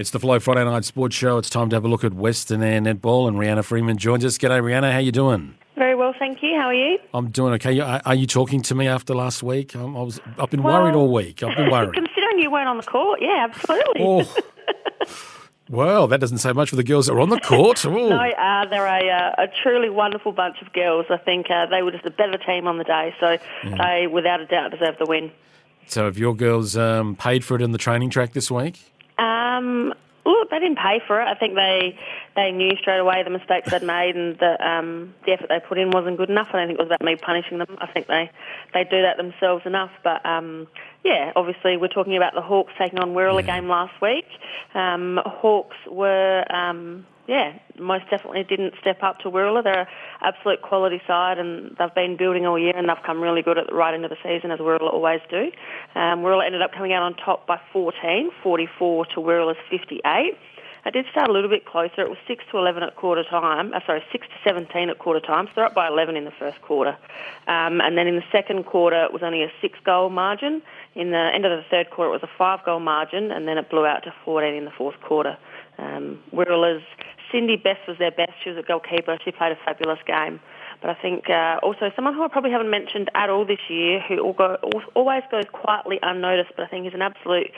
It's the Flow Friday Night Sports Show. It's time to have a look at Western Eyre Netball, and Rehanna Freeman joins us. G'day, Rehanna. How you doing? Very well, thank you. How are you? I'm doing okay. Are you talking to me after last week? I've been worried all week. I've been worried. Considering you weren't on the court, yeah, absolutely. Oh, well, that doesn't say much for the girls that were on the court. No, they're a truly wonderful bunch of girls. I think they were just a better team on the day, so they, without a doubt, deserve the win. So have your girls paid for it in the training track this week? Look, they didn't pay for it. I think they knew straight away the mistakes they'd made and the effort they put in wasn't good enough. I don't think it was about me punishing them. I think they do that themselves enough. But, obviously we're talking about the Hawks taking on Willa game last week. Hawks were... most definitely didn't step up to Willa. They're an absolute quality side and they've been building all year and they've come really good at the right end of the season, as Willa always do. Willa ended up coming out on top by 14, 44 to Willa's 58. It did start a little bit closer. It was 6-11 at quarter time. 6-17 at quarter time. So they're up by 11 in the first quarter. And then in the second quarter, it was only a 6-goal margin. In the end of the third quarter, it was a 5-goal margin, and then it blew out to 14 in the fourth quarter. Willa's Cindy Best was their best. She was a goalkeeper. She played a fabulous game. But I think also someone who I probably haven't mentioned at all this year, who always goes quietly unnoticed, but I think is an absolute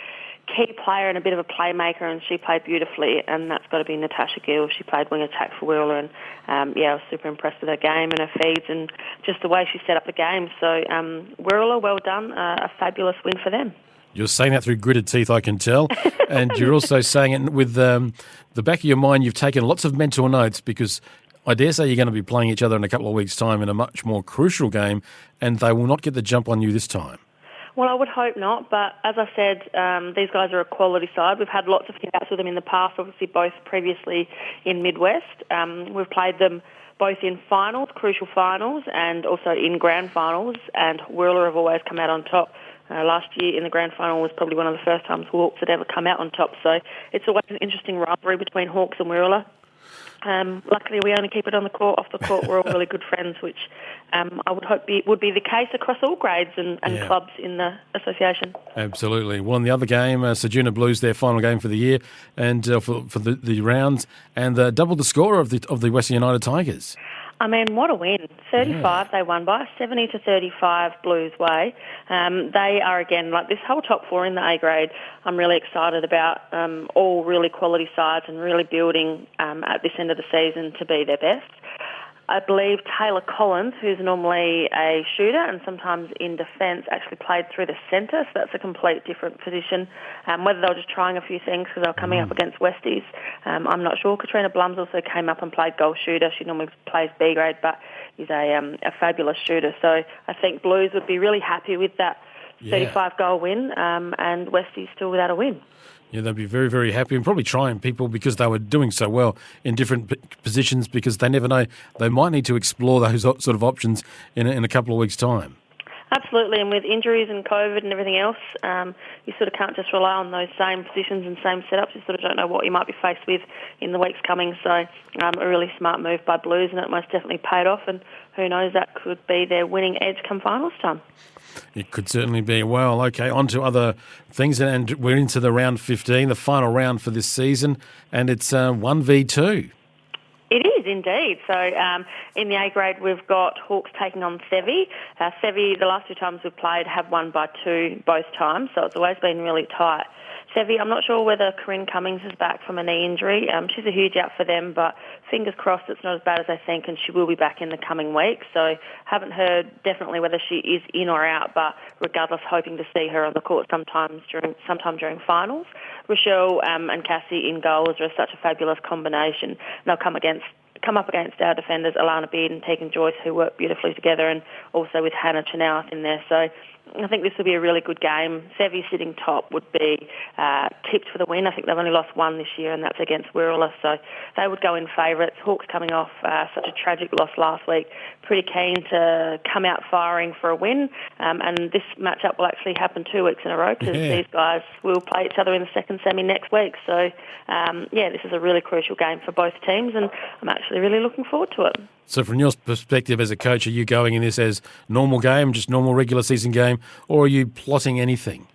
key player and a bit of a playmaker, and she played beautifully, and that's got to be Natasha Gill. She played wing attack for Willa, and I was super impressed with her game and her feeds and just the way she set up the game. So Willa, well done, a fabulous win for them. You're saying that through gritted teeth, I can tell. And you're also saying it with the back of your mind. You've taken lots of mental notes because I dare say you're going to be playing each other in a couple of weeks' time in a much more crucial game, and they will not get the jump on you this time. Well, I would hope not, but as I said, these guys are a quality side. We've had lots of hit-outs with them in the past, obviously both previously in Midwest. We've played them both in finals, crucial finals, and also in grand finals, and Willa have always come out on top. Last year in the grand final was probably one of the first times Hawks had ever come out on top, so it's always an interesting rivalry between Hawks and Willa. Luckily, we only keep it on the court. Off the court, we're all really good friends, which I would hope would be the case across all grades and clubs in the association. Absolutely. Well, in the other game, Sejuna Blues, their final game for the year and for the rounds, and doubled the score of the Western United Tigers. I mean, what a win. 35 they won by, 70-35 Blues way. They are, again, like this whole top four in the A grade, I'm really excited about, all really quality sides and really building at this end of the season to be their best. I believe Taylor Collins, who's normally a shooter and sometimes in defence, actually played through the centre, so that's a complete different position. Whether they were just trying a few things because they were coming up against Westies, I'm not sure. Katrina Blums also came up and played goal shooter. She normally plays B grade, but is a fabulous shooter. So I think Blues would be really happy with that 35-goal win, and Westies still without a win. Yeah, they'd be very, very happy and probably trying people because they were doing so well in different positions because they never know. They might need to explore those sort of options in a couple of weeks' time. Absolutely, and with injuries and COVID and everything else, you sort of can't just rely on those same positions and same setups. You sort of don't know what you might be faced with in the weeks coming. So a really smart move by Blues, and it most definitely paid off, and who knows, that could be their winning edge come finals time. It could certainly be. Well, okay, on to other things, and we're into the round 15, the final round for this season, and it's 1v2. It is indeed. So in the A grade, we've got Hawks taking on Sevi. Sevi, the last two times we've played, have won by 2 both times, so it's always been really tight. Sevi, I'm not sure whether Corinne Cummings is back from a knee injury. She's a huge out for them, but fingers crossed it's not as bad as they think, and she will be back in the coming week. So haven't heard definitely whether she is in or out, but regardless, hoping to see her on the court sometime during finals. Rochelle and Cassie in goals are such a fabulous combination. They'll come up against our defenders, Alana Beard and Tegan Joyce, who work beautifully together, and also with Hannah Chenoweth in there. So I think this will be a really good game. Sevi sitting top would be tipped for the win. I think they've only lost one this year, and that's against Murala, so they would go in favourites. Hawks coming off such a tragic loss last week, pretty keen to come out firing for a win, and this matchup will actually happen 2 weeks in a row because these guys will play each other in the second semi next week. So, this is a really crucial game for both teams, and I'm actually really looking forward to it. So from your perspective as a coach, are you going in this as normal game, just normal regular season game, or are you plotting anything?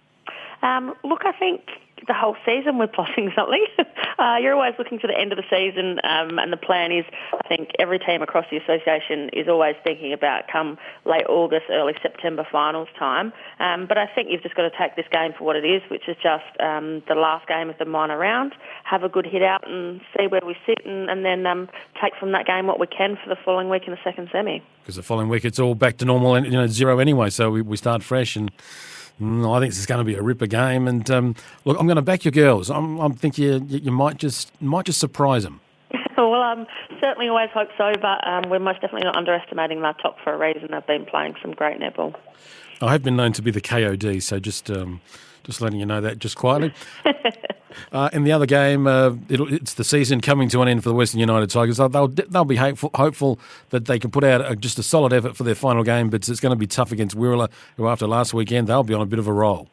Look, I think the whole season we're plotting something. You're always looking to the end of the season, and the plan is, I think, every team across the association is always thinking about come late August, early September finals time. But I think you've just got to take this game for what it is, which is just the last game of the minor round, have a good hit out and see where we sit, and then take from that game what we can for the following week in the second semi. Because the following week it's all back to normal and zero anyway, so we start fresh and... I think this is going to be a ripper game, and look, I'm going to back your girls. I'm thinking you might just surprise them. Well, certainly always hope so, but we're most definitely not underestimating our top for a reason. They've been playing some great netball. I have been known to be the KOD, so just letting you know that just quietly. In the other game, it's the season coming to an end for the Western United Tigers. They'll be hopeful that they can put out just a solid effort for their final game, but it's going to be tough against Willa, who after last weekend, they'll be on a bit of a roll.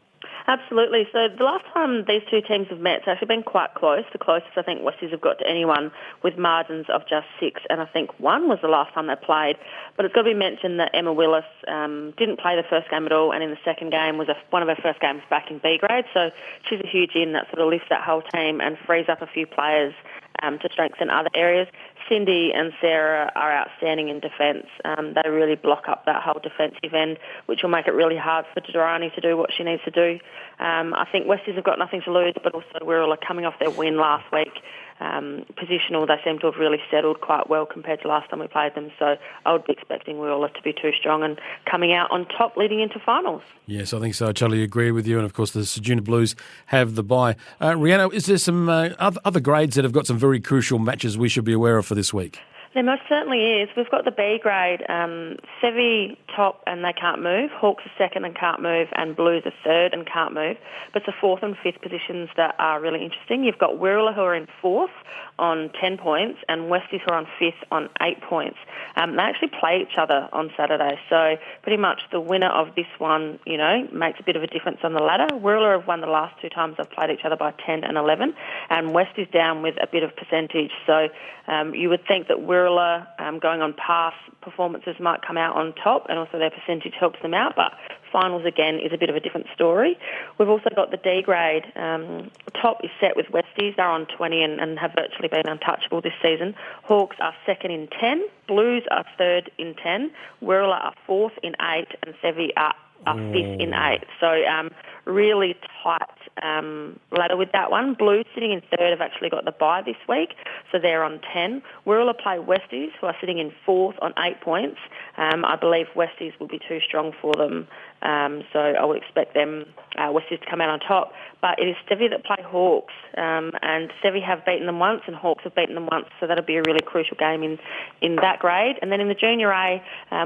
Absolutely. So the last time these two teams have met, it's actually been quite close. The closest I think Westies have got to anyone with margins of just 6, and I think 1 was the last time they played. But it's got to be mentioned that Emma Willis didn't play the first game at all, and in the second game was one of her first games back in B grade. So she's a huge in that sort of lifts that whole team and frees up a few players to strengthen other areas. Cindy and Sarah are outstanding in defence. They really block up that whole defensive end, which will make it really hard for Durrani to do what she needs to do. I think Westies have got nothing to lose, but also Willa coming off their win last week. Positional, they seem to have really settled quite well compared to last time we played them. So I would be expecting Willa to be too strong and coming out on top leading into finals. Yes, I think so. I totally agree with you. And of course, the Junior Blues have the bye. Rehanna, is there some other grades that have got some very crucial matches we should be aware of for this week? There most certainly is. We've got the B grade, Sevi top and they can't move, Hawks are second and can't move, and Blues are third and can't move. But it's the fourth and fifth positions that are really interesting. You've got Wirral who are in fourth on 10 points and Westies who are on fifth on 8 points. They actually play each other on Saturday, so pretty much the winner of this one, makes a bit of a difference on the ladder. Wirral have won the last 2 times they've played each other by 10 and 11, and Westies down with a bit of percentage. So you would think that Wirral going on past performances might come out on top, and also their percentage helps them out, but finals again is a bit of a different story. We've also got the D grade. Top is set with Westies. They're on 20 and have virtually been untouchable this season. Hawks are second in 10. Blues are third in 10. Wirral are fourth in 8, and Sevi are fifth in 8. So really tight ladder with that one. Blues sitting in third have actually got the bye this week, so they're on 10. Wirral play Westies, who are sitting in fourth on 8 points. I believe Westies will be too strong for them, so I would expect them, Westies, to come out on top. But it is Sevi that play Hawks, and Sevi have beaten them once and Hawks have beaten them once, so that'll be a really crucial game in that grade. And then in the Junior A,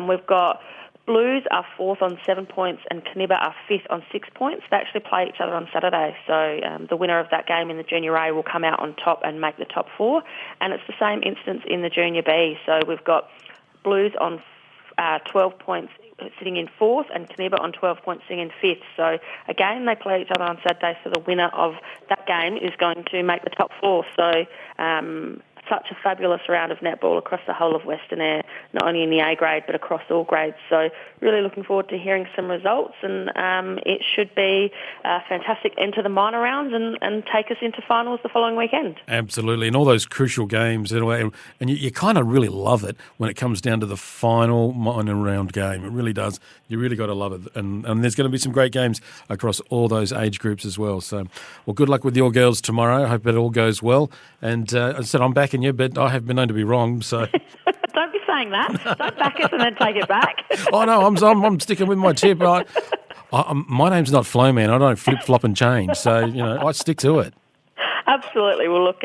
we've got Blues are fourth on 7 points and Kniba are fifth on 6 points. They actually play each other on Saturday, so the winner of that game in the Junior A will come out on top and make the top 4. And it's the same instance in the Junior B. So we've got Blues on 12 points sitting in fourth and Kniba on 12 points sitting in fifth. So again, they play each other on Saturday, so the winner of that game is going to make the top 4. So such a fabulous round of netball across the whole of Western Eyre, not only in the A grade but across all grades. So really looking forward to hearing some results, and it should be a fantastic end to the minor rounds and take us into finals the following weekend. Absolutely, and all those crucial games anyway, and you kind of really love it when it comes down to the final minor round game. It really does. You really got to love it, and there's going to be some great games across all those age groups as well. So, well, good luck with your girls tomorrow. I hope it all goes well. And as I said, I'm backing you, but I have been known to be wrong. So don't be saying that. Don't back us and then take it back. Oh no, I'm sticking with my tip. My name's not Flowman. I don't flip, flop, and change. So I stick to it. Absolutely. Well, look,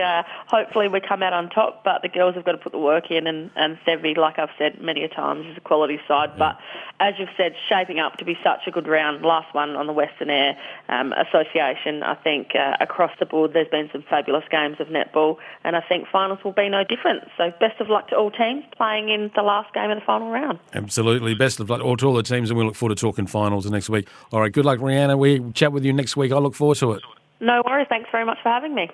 hopefully we come out on top, but the girls have got to put the work in, and Sevi, like I've said many a times, is a quality side. Yeah. But as you've said, shaping up to be such a good round. Last one on the Western Eyre Association. I think across the board there's been some fabulous games of netball, and I think finals will be no different. So best of luck to all teams playing in the last game of the final round. Absolutely. Best of luck to all the teams, and we look forward to talking finals next week. All right, good luck, Rehanna. We chat with you next week. I look forward to it. No worries. Thanks very much for having me.